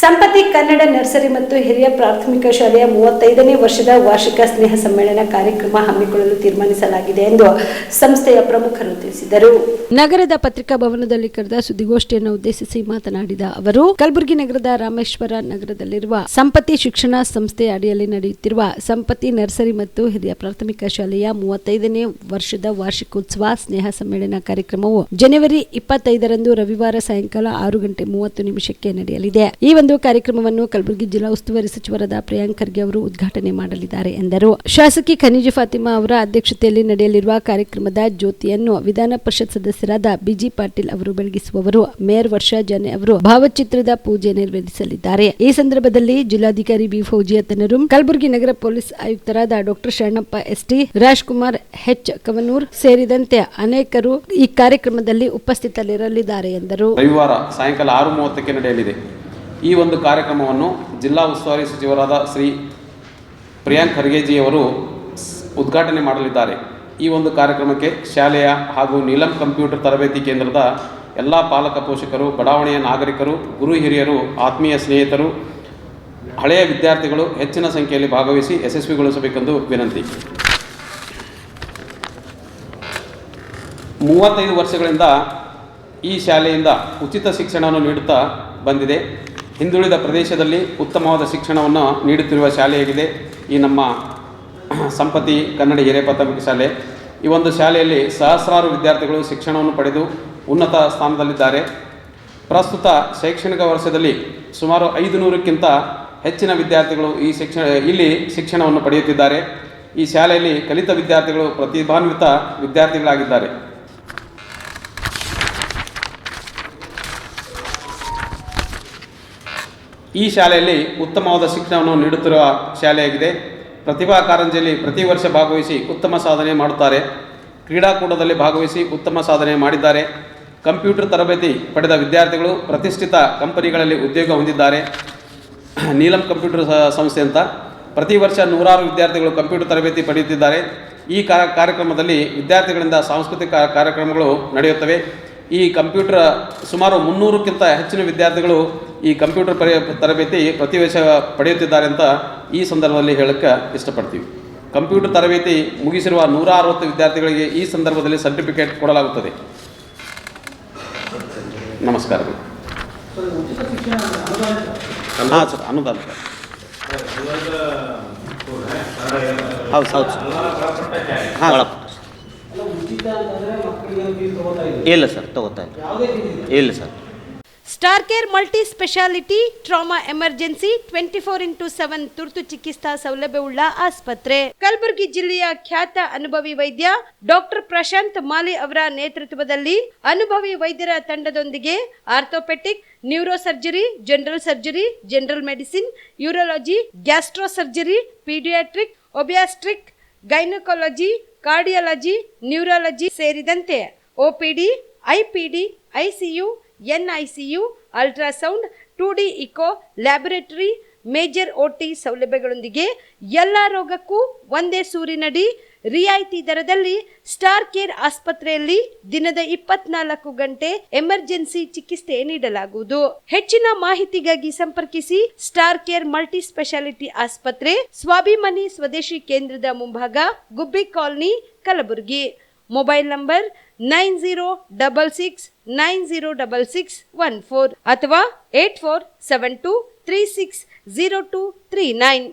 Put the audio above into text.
ಸಂಪತ್ತಿ Kannada nursery ಮತ್ತು ಹಿರಿಯ ಪ್ರಾಥಮಿಕ ಶಾಲೆಯ 35ನೇ ವರ್ಷದ ವಾರ್ಷಿಕ ಸ್ನೇಹ ಸಮ್ಮೇಳನ ಕಾರ್ಯಕ್ರಮ ಹಮ್ಮಿಕೊಳ್ಳಲು ತೀರ್ಮಾನಿಸಲಾಗಿದೆ ಎಂದು ಸಂಸ್ಥೆಯ ಪ್ರಮುಖರು ತಿಳಿಸಿದರು. ನಗರದ ಪತ್ರಿಕಾ ಭವನದಲ್ಲಿ ಕರೆದ ಸುದ್ದಿಗೋಷ್ಠಿಯನ್ನು ಉದ್ದೇಶಿಸಿ ಮಾತನಾಡಿದ ಅವರು, ಕಲಬುರಗಿ ನಗರದ ರಾಮೇಶ್ವರ ನಗರದಲ್ಲಿರುವ ಸಂಪತ್ತಿ ಶಿಕ್ಷಣ ಸಂಸ್ಥೆಯ ಅಡಿಯಲ್ಲಿ ನಡೆಯುತ್ತಿರುವ ಸಂಪತ್ತಿ ನರ್ಸರಿ ಮತ್ತು ಹಿರಿಯ ಪ್ರಾಥಮಿಕ ಶಾಲೆಯ 35ನೇ ವರ್ಷದ ವಾರ್ಷಿಕೋತ್ಸವ ಸ್ನೇಹ ಸಮ್ಮೇಳನ ಕಾರ್ಯಕ್ರಮವು ಜನವರಿ 25ರಂದು ರವಿವಾರ ಸಾಯಂಕಾಲ 6:30 ನಡೆಯಲಿದೆ. ಈ ಒಂದು ಕಾರ್ಯಕ್ರಮವನ್ನು ಕಲಬುರಗಿ ಜಿಲ್ಲಾ ಉಸ್ತುವಾರಿ ಸಚಿವರಾದ ಪ್ರಿಯಾಂಕ್ ಖರ್ಗೆ ಅವರು ಉದ್ಘಾಟನೆ ಮಾಡಲಿದ್ದಾರೆ ಎಂದರು. ಶಾಸಕಿ ಖನಿಜ ಫಾತಿಮಾ ಅವರ ಅಧ್ಯಕ್ಷತೆಯಲ್ಲಿ ನಡೆಯಲಿರುವ ಕಾರ್ಯಕ್ರಮದ ಜ್ಯೋತಿಯನ್ನು ವಿಧಾನ ಪರಿಷತ್ ಸದಸ್ಯರಾದ ಬಿಜಿ ಪಾಟೀಲ್ ಅವರು ಬೆಳಗಿಸುವವರು. ಮೇಯರ್ ವರ್ಷಾ ಜಾನೆ ಅವರು ಭಾವಚಿತ್ರದ ಪೂಜೆ ನೆರವೇರಿಸಲಿದ್ದಾರೆ. ಈ ಸಂದರ್ಭದಲ್ಲಿ ಜಿಲ್ಲಾಧಿಕಾರಿ ಬಿ ಫೌಜಿಯಾ ತನ್ನರು, ಕಲಬುರಗಿ ನಗರ ಪೊಲೀಸ್ ಆಯುಕ್ತರಾದ ಡಾಕ್ಟರ್ ಶರಣಪ್ಪ ಎಸ್ಟಿ, ರಾಜ್ಕುಮಾರ್ ಹೆಚ್ ಕವನೂರ್ ಸೇರಿದಂತೆ ಅನೇಕರು ಈ ಕಾರ್ಯಕ್ರಮದಲ್ಲಿ ಉಪಸ್ಥಿತರಿರಲಿದ್ದಾರೆ ಎಂದರು. ರವಿವಾರ ಸಾಯಂಕಾಲ 6:30 ನಡೆಯಲಿದೆ. ಈ ಒಂದು ಕಾರ್ಯಕ್ರಮವನ್ನು ಜಿಲ್ಲಾ ಉಸ್ತುವಾರಿ ಸಚಿವರಾದ ಶ್ರೀ ಪ್ರಿಯಾಂಕ್ ಖರ್ಗೆಜಿಯವರು ಉದ್ಘಾಟನೆ ಮಾಡಲಿದ್ದಾರೆ. ಈ ಒಂದು ಕಾರ್ಯಕ್ರಮಕ್ಕೆ ಶಾಲೆಯ ಹಾಗೂ ನೀಲಂ ಕಂಪ್ಯೂಟರ್ ತರಬೇತಿ ಕೇಂದ್ರದ ಎಲ್ಲ ಪಾಲಕ ಪೋಷಕರು, ಬಡಾವಣೆಯ ನಾಗರಿಕರು, ಗುರು ಹಿರಿಯರು, ಆತ್ಮೀಯ ಸ್ನೇಹಿತರು, ಹಳೆಯ ವಿದ್ಯಾರ್ಥಿಗಳು ಹೆಚ್ಚಿನ ಸಂಖ್ಯೆಯಲ್ಲಿ ಭಾಗವಹಿಸಿ ಯಶಸ್ವಿಗೊಳಿಸಬೇಕೆಂದು ವಿನಂತಿ. 35 ವರ್ಷಗಳಿಂದ ಈ ಶಾಲೆಯಿಂದ ಉಚಿತ ಶಿಕ್ಷಣವನ್ನು ನೀಡುತ್ತಾ ಬಂದಿದೆ. ಹಿಂದುಳಿದ ಪ್ರದೇಶದಲ್ಲಿ ಉತ್ತಮವಾದ ಶಿಕ್ಷಣವನ್ನು ನೀಡುತ್ತಿರುವ ಶಾಲೆಯಾಗಿದೆ ಈ ನಮ್ಮ ಸಂಪತ್ತಿ ಕನ್ನಡ ಹಿರಿಯ ಪ್ರಾಥಮಿಕ ಶಾಲೆ. ಈ ಒಂದು ಶಾಲೆಯಲ್ಲಿ ಸಹಸ್ರಾರು ವಿದ್ಯಾರ್ಥಿಗಳು ಶಿಕ್ಷಣವನ್ನು ಪಡೆದು ಉನ್ನತ ಸ್ಥಾನದಲ್ಲಿದ್ದಾರೆ. ಪ್ರಸ್ತುತ ಶೈಕ್ಷಣಿಕ ವರ್ಷದಲ್ಲಿ ಸುಮಾರು 500ಕ್ಕಿಂತ ಹೆಚ್ಚಿನ ವಿದ್ಯಾರ್ಥಿಗಳು ಇಲ್ಲಿ ಶಿಕ್ಷಣವನ್ನು ಪಡೆಯುತ್ತಿದ್ದಾರೆ. ಈ ಶಾಲೆಯಲ್ಲಿ ಕಲಿತ ವಿದ್ಯಾರ್ಥಿಗಳು ಪ್ರತಿಭಾನ್ವಿತ ವಿದ್ಯಾರ್ಥಿಗಳಾಗಿದ್ದಾರೆ. ಈ ಶಾಲೆಯಲ್ಲಿ ಉತ್ತಮವಾದ ಶಿಕ್ಷಣವನ್ನು ನೀಡುತ್ತಿರುವ ಶಾಲೆಯಾಗಿದೆ. ಪ್ರತಿಭಾ ಕಾರಂಜಿಯಲ್ಲಿ ಪ್ರತಿ ವರ್ಷ ಭಾಗವಹಿಸಿ ಉತ್ತಮ ಸಾಧನೆ ಮಾಡುತ್ತಾರೆ. ಕ್ರೀಡಾಕೂಟದಲ್ಲಿ ಭಾಗವಹಿಸಿ ಉತ್ತಮ ಸಾಧನೆ ಮಾಡಿದ್ದಾರೆ. ಕಂಪ್ಯೂಟರ್ ತರಬೇತಿ ಪಡೆದ ವಿದ್ಯಾರ್ಥಿಗಳು ಪ್ರತಿಷ್ಠಿತ ಕಂಪನಿಗಳಲ್ಲಿ ಉದ್ಯೋಗ ಹೊಂದಿದ್ದಾರೆ. ನೀಲಂ ಕಂಪ್ಯೂಟರ್ ಸಂಸ್ಥೆ ಅಂತ ಪ್ರತಿ ವರ್ಷ 100 ವಿದ್ಯಾರ್ಥಿಗಳು ಕಂಪ್ಯೂಟರ್ ತರಬೇತಿ ಪಡೆಯುತ್ತಿದ್ದಾರೆ. ಈ ಕಾರ್ಯಕ್ರಮದಲ್ಲಿ ವಿದ್ಯಾರ್ಥಿಗಳಿಂದ ಸಾಂಸ್ಕೃತಿಕ ಕಾರ್ಯಕ್ರಮಗಳು ನಡೆಯುತ್ತವೆ. ಈ ಕಂಪ್ಯೂಟರ್ ಸುಮಾರು 300ಕ್ಕಿಂತ ಹೆಚ್ಚಿನ ವಿದ್ಯಾರ್ಥಿಗಳು ಈ ಕಂಪ್ಯೂಟರ್ ತರಬೇತಿ ಪ್ರತಿ ವರ್ಷ ಪಡೆಯುತ್ತಿದ್ದಾರೆ ಅಂತ ಈ ಸಂದರ್ಭದಲ್ಲಿ ಹೇಳಕ್ಕೆ ಇಷ್ಟಪಡ್ತೀವಿ. ಕಂಪ್ಯೂಟರ್ ತರಬೇತಿ ಮುಗಿಸಿರುವ 160 ವಿದ್ಯಾರ್ಥಿಗಳಿಗೆ ಈ ಸಂದರ್ಭದಲ್ಲಿ ಸರ್ಟಿಫಿಕೇಟ್ ಕೊಡಲಾಗುತ್ತದೆ. ನಮಸ್ಕಾರಗಳು. ಹಾಂ ಸರ್, ಅನುದಾನ ಹೌದು ಹೌದು ಹಾಂ ಇಲ್ಲ ಸರ್, ತಗೋತಾ ಇಲ್ಲ sir. Star care multi speciality trauma emergency 24x7 ತುರ್ತು ಚಿಕಿತ್ಸಾ ಸೌಲಭ್ಯವುಳ್ಳ ಆಸ್ಪತ್ರೆ. ಕಲಬುರಗಿ ಜಿಲ್ಲೆಯ ಖ್ಯಾತ ಅನುಭವಿ ವೈದ್ಯ ಡಾಕ್ಟರ್ ಪ್ರಶಾಂತ್ ಮಾಲಿ ಅವರ ನೇತೃತ್ವದಲ್ಲಿ ಅನುಭವಿ ವೈದ್ಯರ ತಂಡದೊಂದಿಗೆ orthopedic, neuro surgery, general surgery, general medicine, urology, gastro surgery, pediatric, obstetric, gynaecology, cardiology, neurology ಸೇರಿದಂತೆ OPD, IPD, ICU, NICU, ultrasound, 2D echo, laboratory, major OT ಸೌಲಭ್ಯಗಳೊಂದಿಗೆ ಎಲ್ಲ ರೋಗಕ್ಕೂ ಒಂದೇ ಸೂರಿನಡಿ ರಿಯಾಯಿತಿ ದರದಲ್ಲಿ ಸ್ಟಾರ್ ಕೇರ್ ಆಸ್ಪತ್ರೆಯಲ್ಲಿ ದಿನದ 24 ಗಂಟೆ ಎಮರ್ಜೆನ್ಸಿ ಚಿಕಿತ್ಸೆ ನೀಡಲಾಗುವುದು. ಹೆಚ್ಚಿನ ಮಾಹಿತಿಗಾಗಿ ಸಂಪರ್ಕಿಸಿ ಸ್ಟಾರ್ ಕೇರ್ ಮಲ್ಟಿ ಸ್ಪೆಷಾಲಿಟಿ ಆಸ್ಪತ್ರೆ, ಸ್ವಾಭಿಮಾನಿ ಸ್ವದೇಶಿ ಕೇಂದ್ರದ ಮುಂಭಾಗ, ಗುಬ್ಬಿ ಕಾಲನಿ, ಕಲಬುರಗಿ. ಮೊಬೈಲ್ ನಂಬರ್ 9066906614 ಅಥವಾ 8472360239.